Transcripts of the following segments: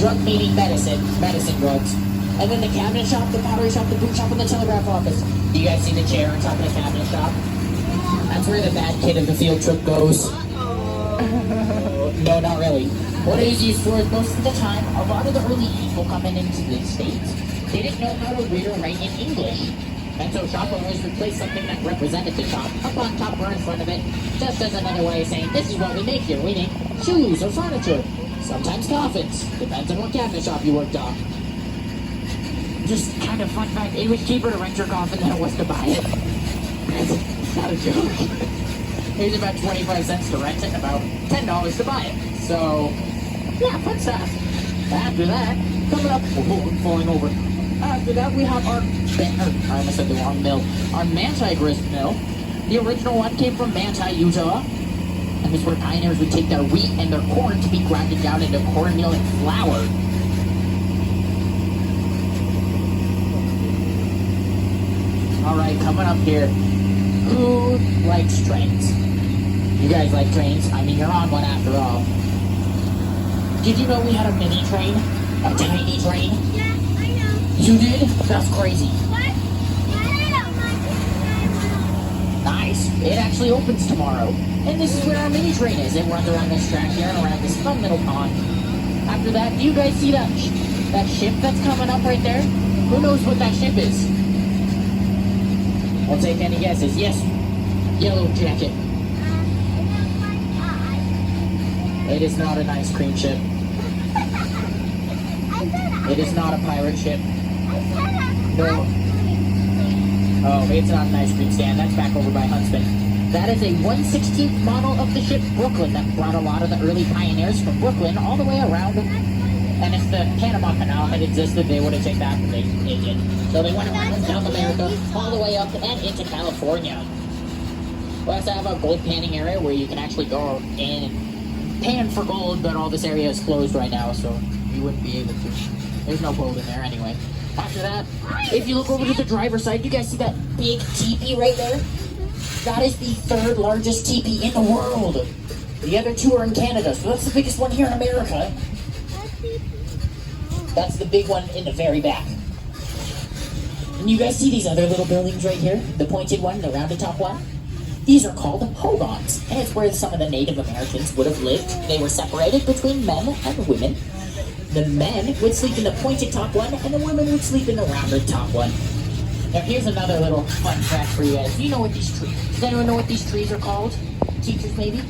drug meaning medicine drugs. And then the cabinet shop, the pottery shop, the boot shop, and the telegraph office. Do you guys see the chair on top of the cabinet shop? That's where the bad kid of the field trip goes. No, not really. What it is used for is most of the time, a lot of the early people coming into the States, they didn't know how to read or write in English. And so shop owners would place something that represented the shop up on top or in front of it, just as another way of saying, this is what we make here. We make shoes or furniture, sometimes coffins. Depends on what cabinet shop you worked on. Just kind of fun fact, it was cheaper to rent your coffin than it was to buy it. It's not a joke. It was about 25 cents to rent it and about $10 to buy it. So, yeah, fun stuff. After that, coming up, falling over. After that, we have our, I almost said the wrong mill, our Manti grist mill. The original one came from Manti, Utah. And this is where pioneers would take their wheat and their corn to be ground down into cornmeal and flour. Alright, coming up here. Who likes trains? You guys like trains? I mean, you're on one after all. Did you know we had a mini train? A tiny train? Yeah, I know. You did? That's crazy. What? Nice. It actually opens tomorrow. And this is where our mini train is. It runs around this track here and around this fun little pond. After that, do you guys see that ship that's coming up right there? Who knows what that ship is? I'll take any guesses. Yes. Yellow jacket. It is not an ice cream ship. It is not a pirate ship. No. Oh, it's not an ice cream stand. That's back over by Huntsman. That is a 1/16th model of the ship Brooklyn that brought a lot of the early pioneers from Brooklyn all the way around. And if the Panama Canal had existed, they would have taken that, but they didn't. So they went around South America, all the way up and into California. We also have a gold panning area where you can actually go in and pan for gold, but all this area is closed right now, so you wouldn't be able to. There's no gold in there anyway. After that, if you look over to the driver's side, you guys see that big teepee right there? That is the third largest teepee in the world. The other two are in Canada, so that's the biggest one here in America. That's the big one in the very back. And you guys see these other little buildings right here? The pointed one, the rounded top one? These are called hogans, and it's where some of the Native Americans would have lived. They were separated between men and women. The men would sleep in the pointed top one, and the women would sleep in the rounded top one. Now here's another little fun fact for you guys. Do you know what these trees, does anyone know what these trees are called? Teachers maybe?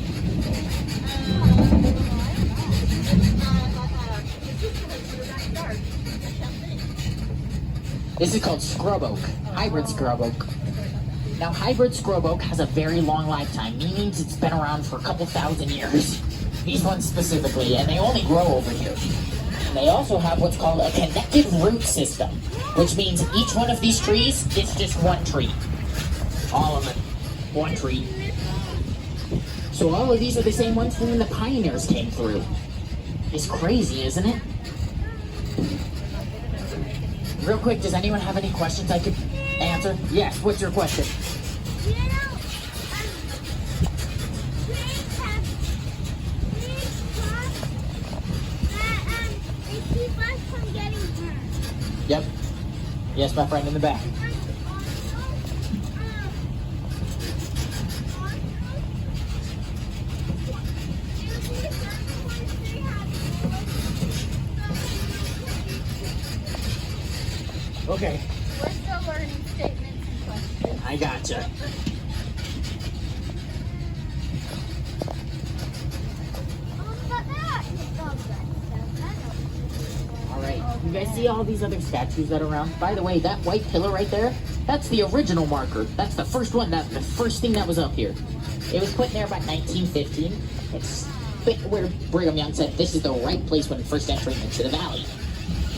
This is called scrub oak, hybrid scrub oak. Now hybrid scrub oak has a very long lifetime, meaning it's been around for a couple thousand years. These ones specifically, and they only grow over here. And they also have what's called a connected root system, which means each one of these trees is just one tree. All of them, one tree. So all of these are the same ones from when the pioneers came through. It's crazy, isn't it? Real quick, does anyone have any questions I could answer? Yes, what's your question? You know, trains have these trucks that they keep us from getting hurt. Yep. Yes, my friend in the back. Okay. We're still learning statements and questions. I gotcha. Alright, you guys see all these other statues that are around? By the way, that white pillar right there, that's the original marker. That's the first one, that's the first thing that was up here. It was put there about 1915. It's where Brigham Young said this is the right place when first entering into the valley.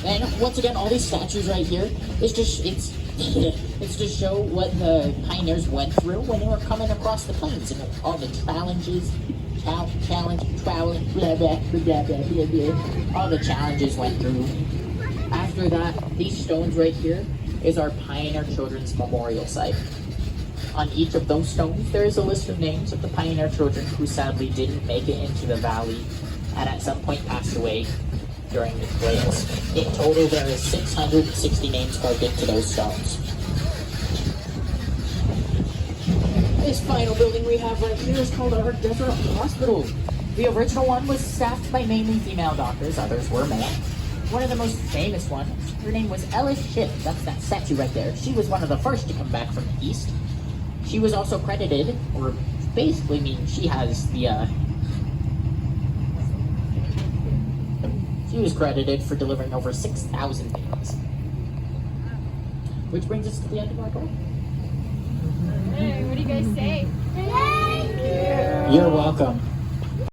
And once again, all these statues right here, it's to show what the pioneers went through when they were coming across the plains and all the challenges, all the challenges went through. After that, these stones right here is our Pioneer Children's Memorial Site. On each of those stones, there is a list of names of the Pioneer children who sadly didn't make it into the valley and at some point passed away. during its layers. In total, there is 660 names carved into those stones. This final building we have right here is called our Desert Hospital. The original one was staffed by mainly female doctors, others were male. One of the most famous ones, her name was Ellis Ship. That's that statue right there. She was one of the first to come back from the East. She was also credited, or basically means she has the, she was credited for delivering over 6,000 babies. Which brings us to the end of our tour. Hey, what do you guys say? Thank you. You're welcome.